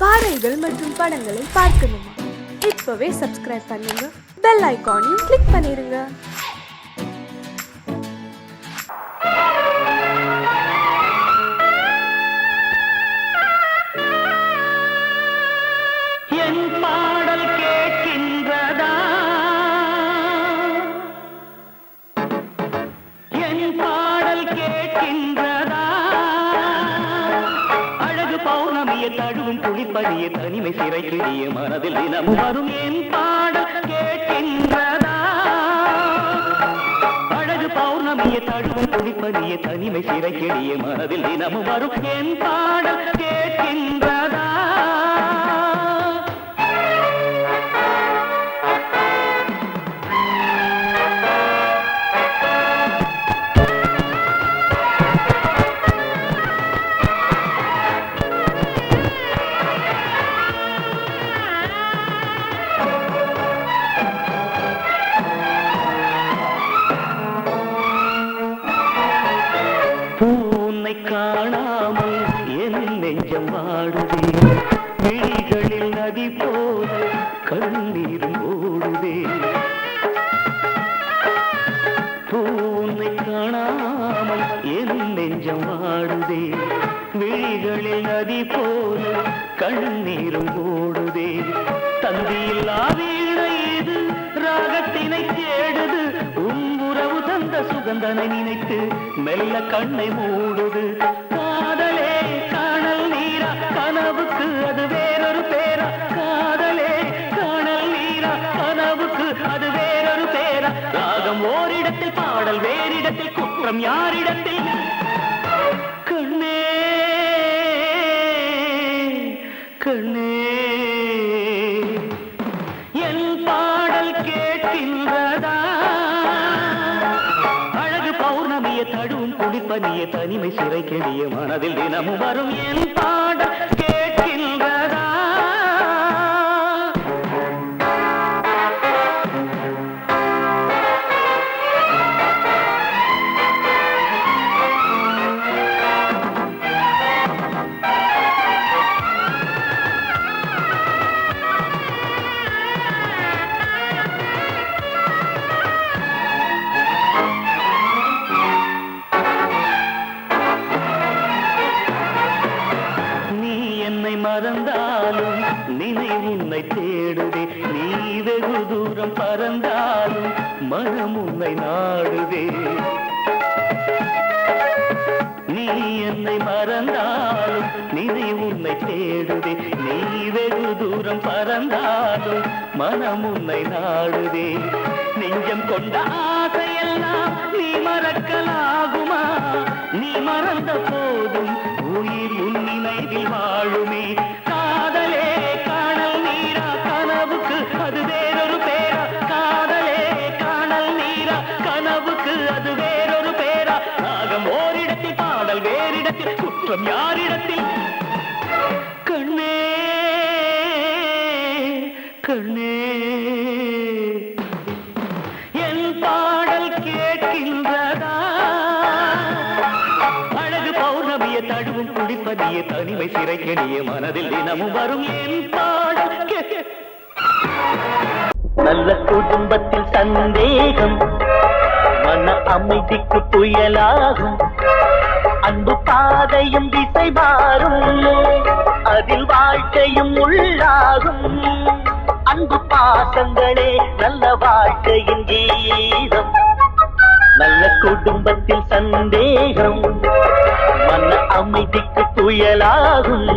பாடல்கள் மற்றும் படங்களை பார்க்கணுமா? இப்பவே சப்ஸ்கிரைப் பண்ணுங்க, பெல் ஐகானையும் கிளிக் பண்ணிருங்க. என் பாடல் கேட்கின்றதா? என் பாடல் கேட்கின்றதா? அழகு பௌர்ணமியை தழுவும் குளிப்படிய தனிமை சிறைக்கிடிய மனதில் தினமும் வரும் என் பாடல் கேட்கின்றதா? அழகு பௌர்ணமியை தழுவும் குளிப்படிய தனிமை சிறைக்கிடிய மனதில் தினமும் வரும் என் பாடல் கேட்கின்றதா? பூனை காணாமல் என் நெஞ்சம் வாடுதே, விழிகளில் நதி போல கண்ணீரும் ஓடுதே. பூனை காணாமல் என் நெஞ்சம் வாடுதே, விழிகளில் நதி போல கண்ணீரும் ஓடுதே. தந்தியில்லா வீணை இது ராகத்தினை தேடுது, உறவு தந்த சுகந்தனை நினைத்து மெல்ல கண்ணை மூடுது. காதலே காணல் நீரா, கனவுக்கு அது வேறொரு பேரா? காதலே காணல் நீரா, கனவுக்கு அது வேறொரு பேரா? ராகம் ஓரிடத்தில், பாடல் வேறிடத்தில், குற்றம் யாரிடத்தில்? கண்ணே கண்ணே, என் பாடல் கேட்கின்றதா? தடும் குளிப்பனிய தனிமை சிறை கெடிய மனதில் தினமும் வரும் என் பாடல் கேட்கின்றதா? மறந்தாலும் நினைவு உன்னை தேடுதே, நீ வெகு தூரம் பறந்தாலும் மனம் உன்னை நாடுதே. நீ என்னை மறந்தாலும் நினைவு உன்னை தேடுதே, நீ வெகு தூரம் பறந்தாலும் மனம் உன்னை நாடுதே. நெஞ்சம் கொண்ட ஆசையெல்லாம் நீ மறக்கலாகுமா? நீ மறந்த போதும் உயிர் உன் நினைவில் வாழுமே. காதலே காணல் நீரா, கனவுக்கு அது வேறொரு பேரா? காதலே காணல் நீரா, கனவுக்கு அது வேறொரு பேரா? ராகம் ஓரிடத்தில், பாடல் வேறிடத்தில், குற்றம் யாரிடத்தில்? கண்ணே கண்ணே, என் பாடல் கேட்கின்றதா? அழகு பௌர்ணமியை தழுவும் குளிப்பதிய தனிமை சிறை கெடிய மனதில் தினமும் வரும் என் பாடல். நல்ல குடும்பத்தில் சந்தேகம் மன அமைதிக்கு புயலாகும், அன்பு பாதையும் திசை மாறும், அதில் வாழ்க்கையும் உள்ளாகும். அன்பு பாசங்களே நல்ல வாழ்க்கையின் கீதம். நல்ல குடும்பத்தில் சந்தேகம் மன அமைதிக்கு புயலாகும்.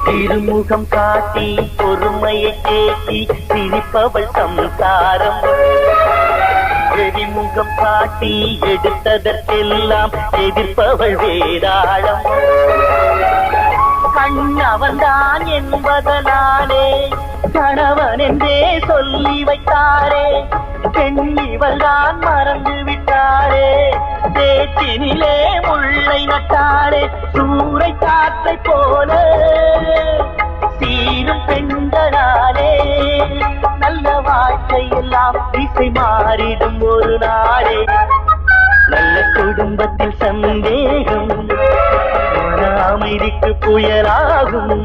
திருமுகம் காட்டி பொறுமையை தேக்கி சிரிப்பவள் சம்சாரம், வெறிமுகம் காட்டி எடுத்ததற்கெல்லாம் எதிர்ப்பவள் வேதாளம். மன்னவன்தான் என்பதனாலே கணவன் என்றே சொல்லி வைத்தாரே. பெண் இவள்தான் மறந்து விட்டாரே, தேற்றினிலே முள்ளை நட்டாரே. சூறை காற்றை போல சீரும் பெண்களாலே நல்ல வாழ்க்கை எல்லாம் திசை மாறிடும் ஒரு நாளே. நல்ல குடும்பத்தில் சந்தேகம் மன அமைதிக்கு புயலாகும்.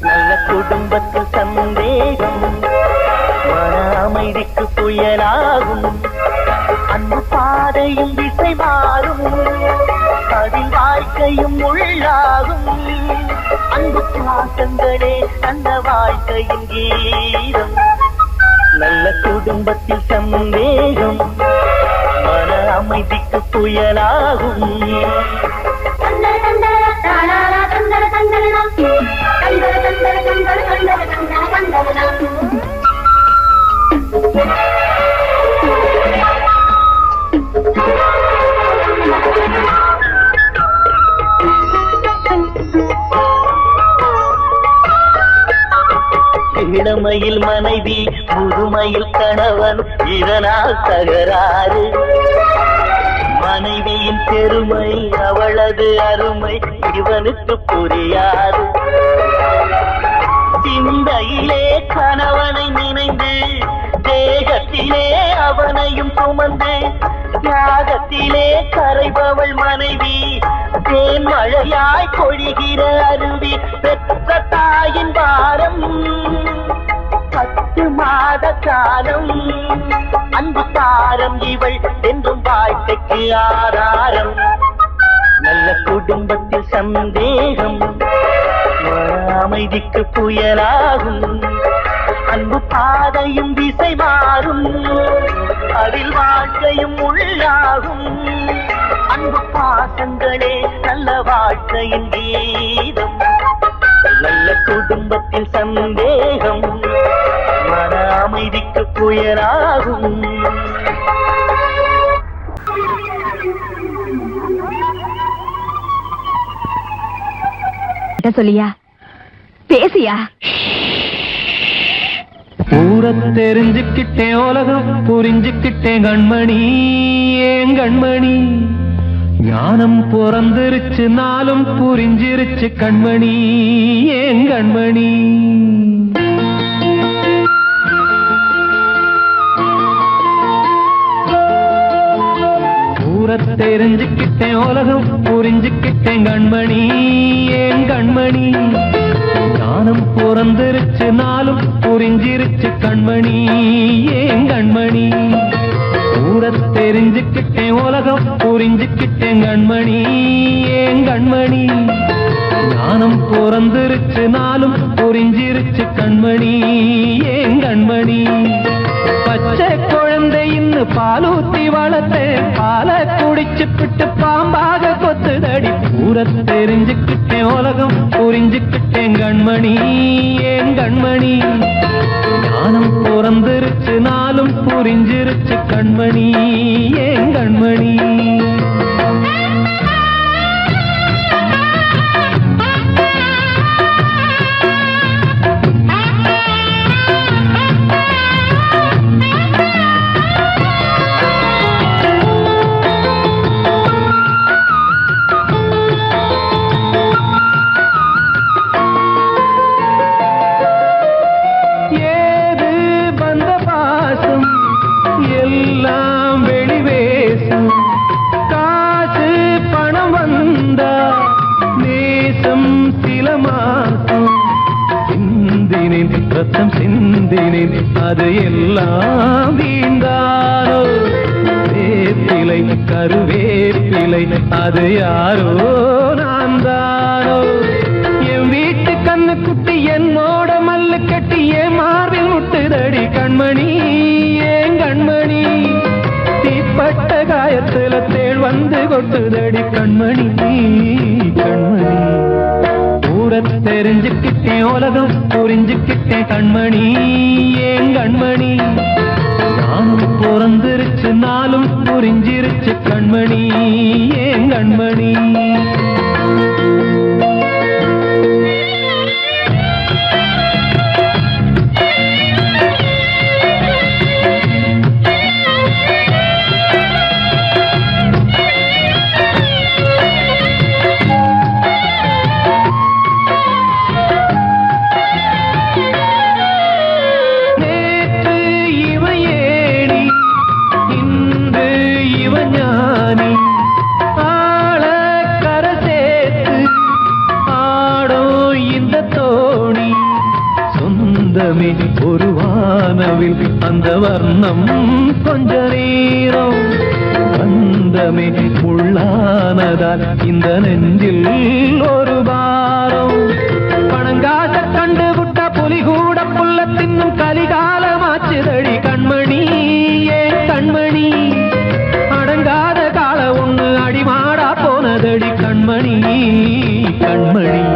நல்ல குடும்பத்தில் சந்தேகம் மன அமைதிக்கு புயலாகும். அன்பு பாதையும் திசை மாறும், அதில் வாழ்க்கையும் உள்ளாகும். அன்பு பாசங்களே நல்ல வாழ்க்கையின் கீதம். நல்ல குடும்பத்தில் சந்தேகம் மன அமைதிக்கு புயலாகும். இளமையில் மனைவி, முதுமையில் கணவன், இதனால் தகராறு. மனைவியின் பெருமை, அவளது அருமை இவனுக்கு புரியாது. சிந்தையிலே கணவனை நினைந்து, தேகத்திலே அவனையும் சுமந்து, தியாகத்திலே கரைபவள் மனைவி, தேன் மழையாய் பொழிகிற அருவி. பெற்ற தாயின் பாரம் 10 மாத காலம், அன்பு தாரம் இவள் என்றும் வாழ்க்கைக்கு ஆதாரம். நல்ல குடும்பத்தில் சந்தேகம் அமைதிக்கு புயலாகும். அன்பு பாதையும் திசை மாறும், அதில் வாழ்க்கையும் உள்ளாகும். அன்பு பாசங்களே நல்ல வாழ்க்கையின் கீதம். நல்ல குடும்பத்தில் சந்தேகம் மன அமைதிக்கு புயலாகும். சொல்லியா பேசியா? ஊரை தெரிஞ்சுக்கிட்டேன், உலகம் புரிஞ்சுக்கிட்டேன் கண்மணி, ஏன் கண்மணி. ஞானம் பிறந்திருச்சு, நாளும் புரிஞ்சிருச்சு கண்மணி, ஏன் கண்மணி. ஊரை தெரிஞ்சுக்கிட்டேன், உலகம் புரிஞ்சுக்கிட்டேன் கண்மணி, ஏன் கண்மணி. ஞானம் பிறந்திருச்சு, நாளும் புரிஞ்சிருச்சு கண்மணி, ஏன் கண்மணி. ஊரை தெரிஞ்சுக்கிட்டேன், உலகம் புரிஞ்சுக்கிட்டேன் கண்மணி, ஏன் கண்மணி. ஞானம் பிறந்திருச்சு, நாளும் புரிஞ்சிருச்சு கண்மணி, ஏன் கண்மணி. பச்சை குழந்தை இன்னும் பாலூத்தி வளர்த்து, பால குடிச்சு பிட்டு பாம்பாக கொத்துதடி. ஊரை தெரிஞ்சுக்கிட்டேன், உலகம் புரிஞ்சுக்கிட்டேன் கண்மணி, ஏன் கண்மணி. ஞானம் பிறந்திருச்சு, நாளும் புரிஞ்சிருச்சு கண்மணி, ஏன் கண்மணி. ரத்தம் சிந்தினேன், அது எல்லாம் வீண்டானோ. வேப்பிலை கருவேப்பிலை, அது யாரோ நான் தானோ. என் வீட்டு கண்ணு குட்டி என்னோட மல்லு கட்டி என் மார்பில் முட்டுதடி கண்மணி, ஏன் கண்மணி. தீப்பட்ட காயத்துல தேள் வந்து கொட்டுதடி கண்மணி, கண்மணி. ஊரை தெரிஞ்சுக்கிட்டேன், உலகம் புரிஞ்சுக்கிட்டேன் கண்மணி, ஏன் கண்மணி. ஞானம் பிறந்திருச்சு நாளும் புரிஞ்சிருச்சு கண்மணி ஏன் கண்மணி ஒரு வானவில் அந்த வர்ணம் கொஞ்ச நேரம் பந்தமே உள்ளானதால் இந்த நெஞ்சில் ஒரு பாரம் பணங்காச கண்டு விட்ட புலி கூட புல்ல தின்னும் கலிகாலமாச்சுதடி கண்மணி ஏன் கண்மணி அடங்காத கால ஒண்ணு அடிமாடா போனதடி கண்மணி கண்மணி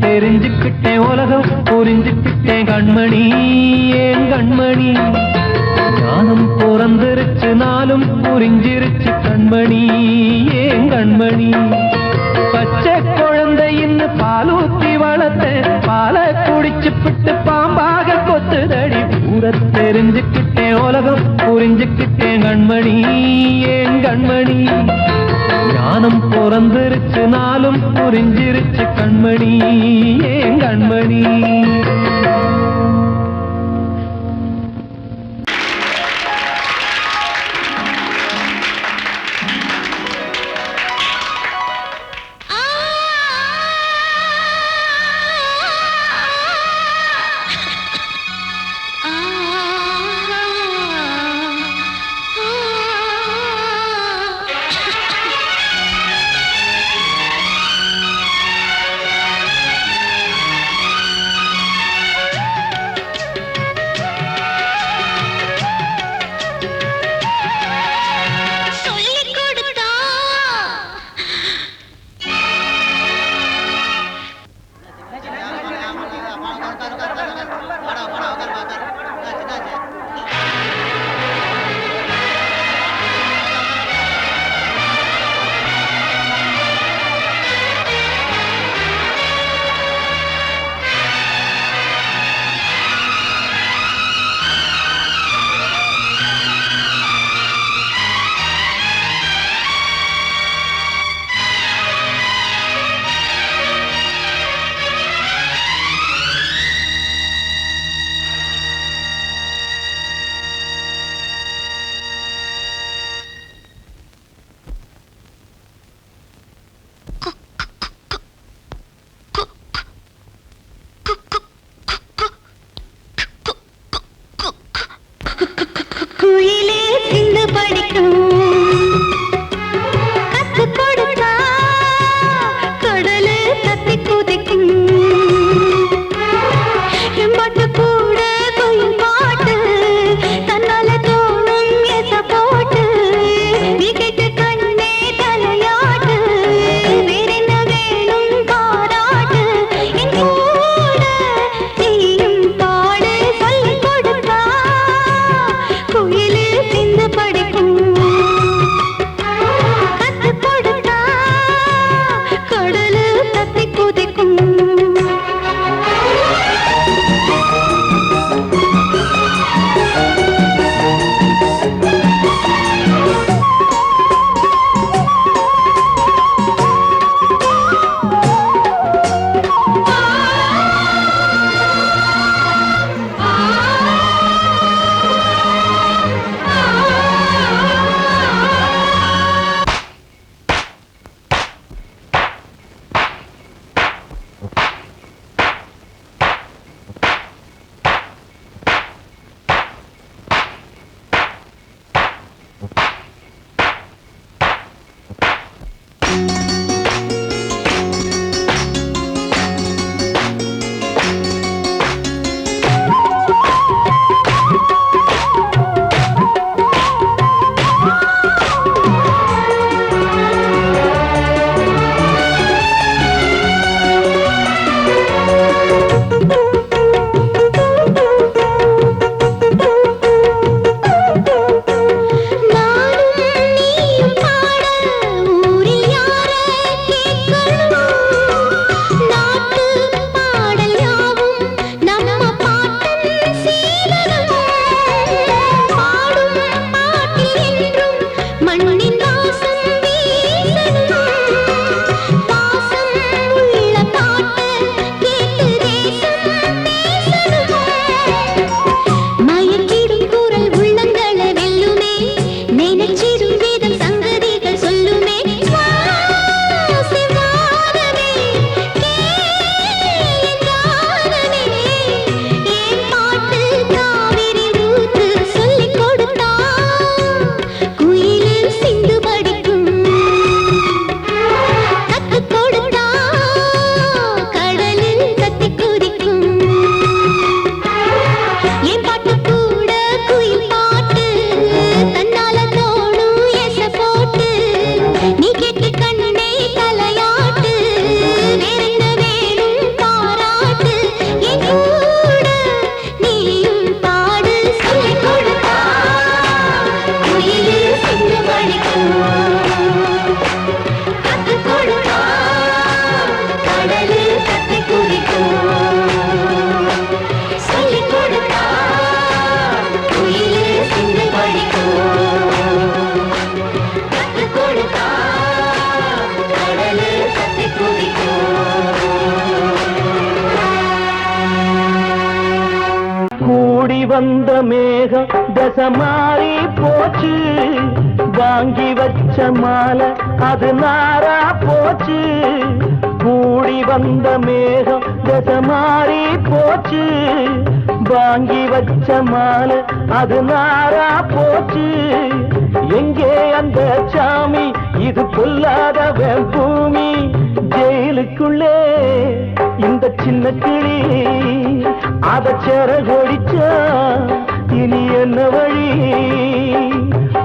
தெரிஞ்சுக்கிட்டேன் உலகம் புரிஞ்சுக்கிட்டேன் கண்மணி ஏன் கண்மணி ஞானம் பிறந்திருச்சு நாளும் புரிஞ்சிருச்சு கண்மணி ஏன் கண்மணி பச்சை குழந்தை இன்னும் பாலூத்தி வளர்த்த பாலை குடிச்சு பிட்டு பாம்பாக கொத்துதடி பூர தெரிஞ்சுக்கிட்டேன் உலகம் புரிஞ்சுக்கிட்டேன் கண்மணி ஏன் கண்மணி ஞானம் பிறந்திருச்சு நாளும் புரிஞ்சிருச்சு கண்மணி ஏன் கண்மணி சிந்து படிக்கும் வந்த மேகம் தசை மாறி போச்சு, வாங்கி வச்ச மாலை அது நாரா போச்சு. கூடி வந்த மேகம் தசை மாறி போச்சு, வாங்கி வச்ச மாலை அது நாரா போச்சு. எங்கே அந்த சாமி, இது பொல்லாதவன் பூமி. ஜெயிலுக்குள்ளே இந்த சின்ன கிளி அத செரகொடிச்சா இனி என்ன வழி?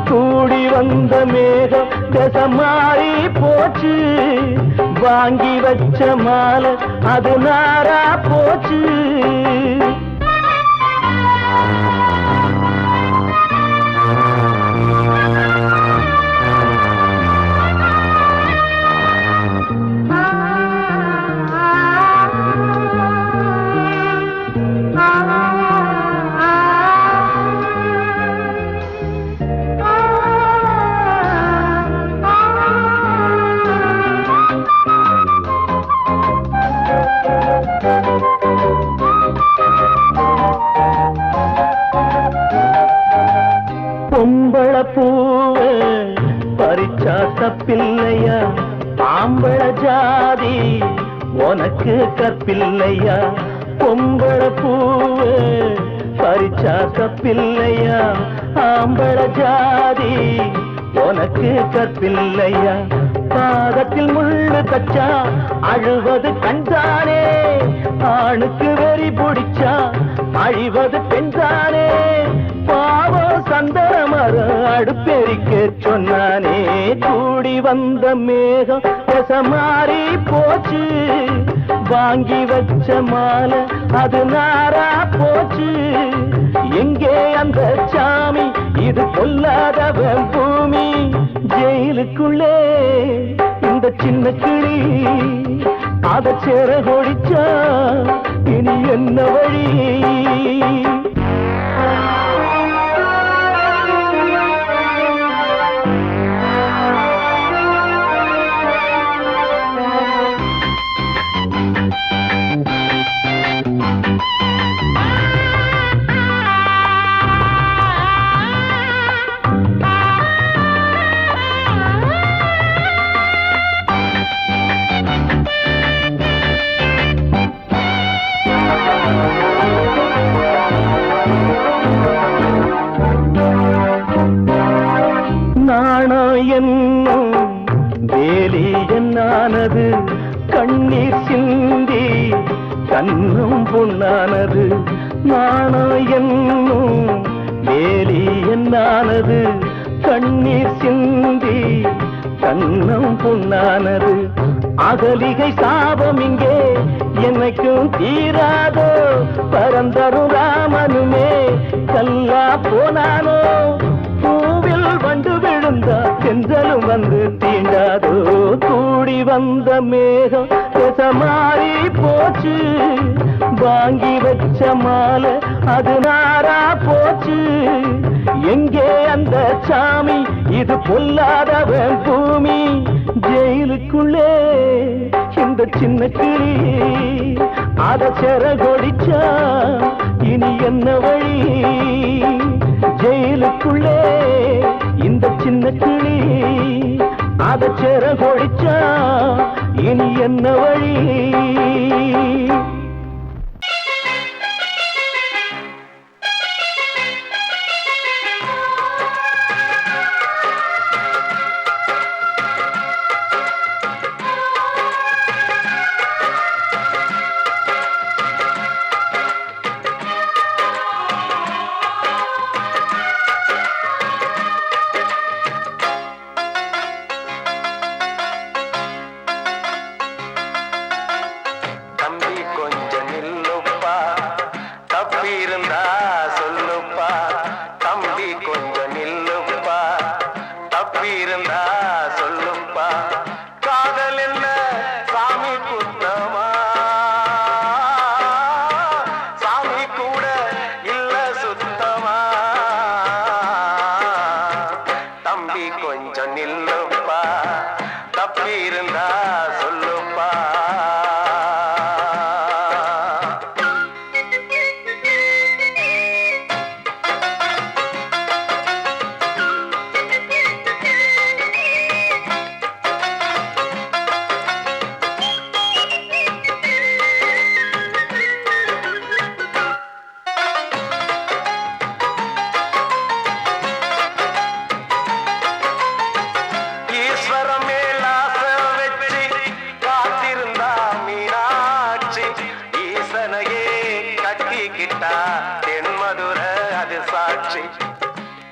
கூடி வந்த மேகம் தசை மாறி போச்சு, வாங்கி வச்ச மாலை அது நாரா போச்சு. பொம்பள பூவ பறிச்சா தப்பில்லையா, ஆம்பள ஜாதி உனக்கு கற்பில்லையா. பொம்பள பூவ பறிச்சா தப்பில்லையா, ஆம்பள ஜாதி உனக்கு கற்பில்லையா. பாதத்தில் முள்ளு தச்சா அழுவது கண்தானே, ஆணுக்கு வெறி பிடிச்சா அழிவது பெண்தானே. பாவம் சந்தன மரம் அடுப்பெரிக்க சொன்னானே. கூடி வந்த மேகம் தசை மாறி போச்சு, வாங்கி வச்ச மாலை அது நாரா போச்சு. எங்கே அந்த சாமி, இது பொல்லாதவன் பூமி. ஜெயிலுக்குள்ளே இந்த சின்ன கிளி அத செரகொடிச்சா இனி என்ன வழி? என்னும் வேலி என்னானது, கண்ணீர் சிந்தி கண்ணும் பொன்னானது. நாணம் என்னும் வேலி என்னானது, கண்ணீர் சிந்தி கண்ணும் பொன்னானது. அகலிகை சாபம் இங்கே என்னைக்கும் தீராதோ, பரந்தரும் ராமனுமே கல்லா போனானோ. பூவில் வண்டு விழுந்தா செஞ்சலும் வந்து தீண்டாதோ. கூடி வந்த மேகம் தசை மாறி போச்சு, வாங்கி வச்ச மாலை அது நாரா போச்சு. எங்கே அந்த சாமி, இது பொல்லாதவன் பூமி. ஜெயிலுக்குள்ளே இந்த சின்ன கிளி அத செரகொடிச்சா இனி என்ன வழி? ஜெயிலுக்குள்ளே இந்த சின்ன கிளி அத செரகொடிச்சா இனி என்ன வழி? பாடிட்டா தென்மதுர அது சாட்சி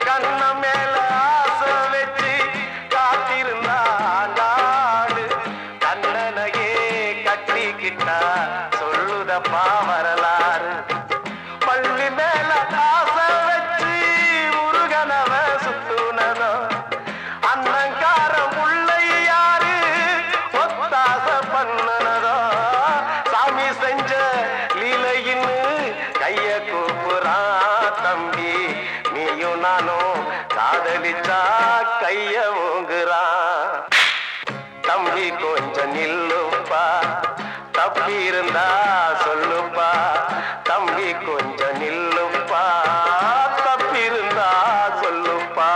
கண்ண மேல ஆசை வச்சு காத்திருந்தா நாடு கண்ணனையே கட்டிக்கிட்டா சொல்லுதப்பா வரலாறு பள்ளி மேல ஆசை வச்சு முருகனவ சுத்துனதோ அண்ணங்காரம் உள்ளை யாரு ஒத்தாச பண்ணுனதோ சாமி செஞ்ச லீலையின்னு கைய கூப்புறான் தம்பி நீயும் நானும் காதலிச்சா கைய ஓங்குறான் தம்பி கொஞ்சம் நில்லுப்பா தப்பி இருந்தா சொல்லுப்பா தம்பி கொஞ்சம் நில்லுப்பா தப்பி இருந்தா சொல்லுப்பா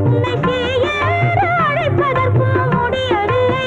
உன்னை செய்ய அழைப்பதற்கு முடியவில்லை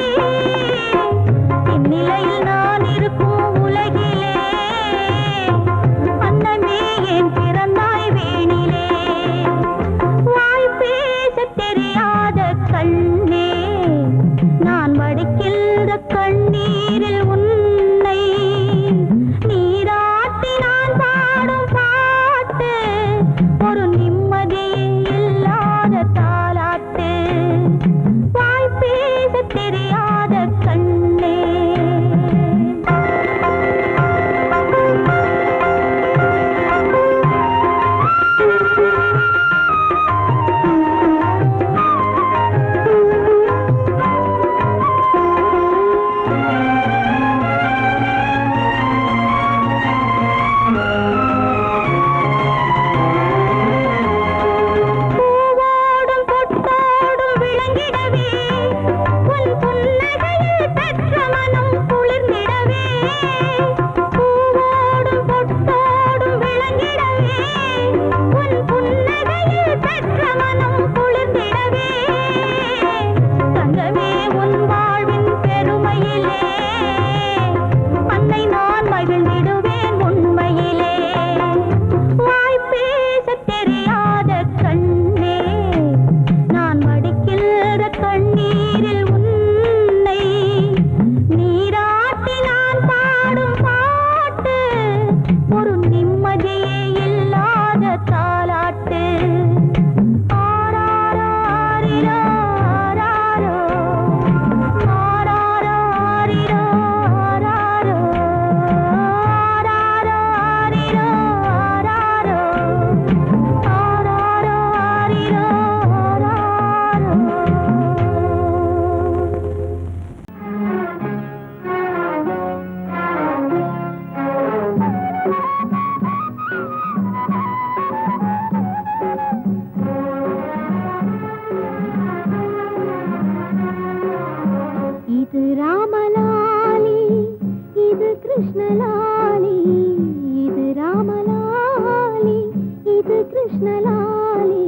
கிருஷ்ணலாலி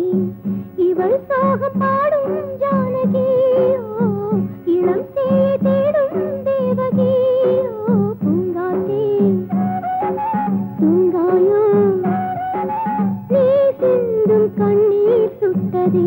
இவள் சோகம் பாடும் ஜானகியோ இளம் தேடும் தேவகியோ பூங்காத்தே தூங்காயோ நீ சிந்தும் கண்ணீர் சுட்டதே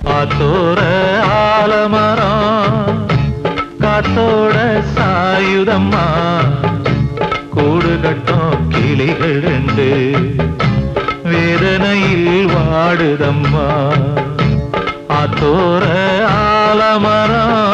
காத்தோர ஆலமரம் காத்தோட சாயுதம்மா கூடு கட்டும் கிளிகள் ரெண்டு வேதனையில் வாடுதம்மா ஆத்தோர ஆலமரம்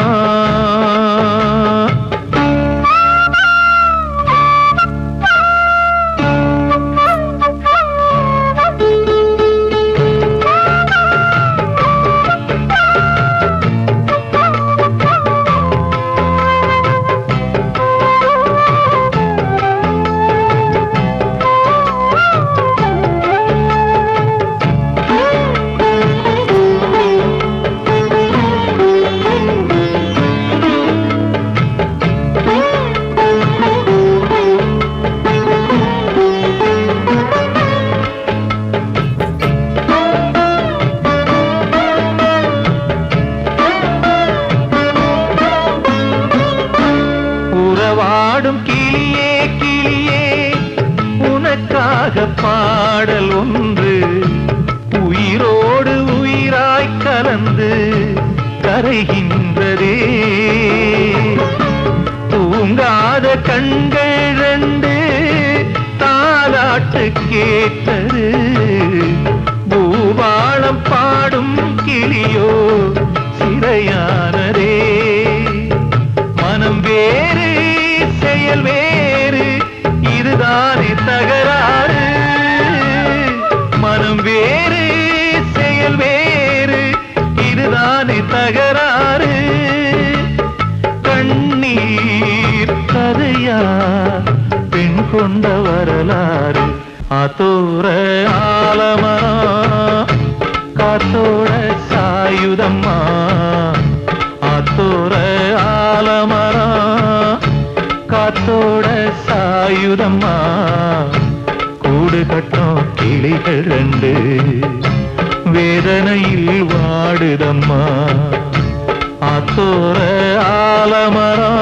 பாடல் ஒன்று உயிரோடு உயிராய் கலந்து கரைகின்றதே தூங்காத கண்கள் ரெண்டு தாலாட்டு கேட்டது பூபாளம் பாடும் கிளியோ சிறையானதே மனம் வேறு செயல் வேறு இதுதானே தகராறு மனம் வேறு செயல் வேறு இதுதானே தகராறு கண்ணீர் கதையா பெண் கொண்ட வரலாறு ஆத்தோர ஆலமரம் காத்தோட சாயுதம்மா ஆத்தோர ஆலமரம் காத்தோட சாயுதம்மா கூடு கட்டும் கிளிகள் ரெண்டு வேதனையில் வாடுதம்மா ஆத்தோர ஆலமரம்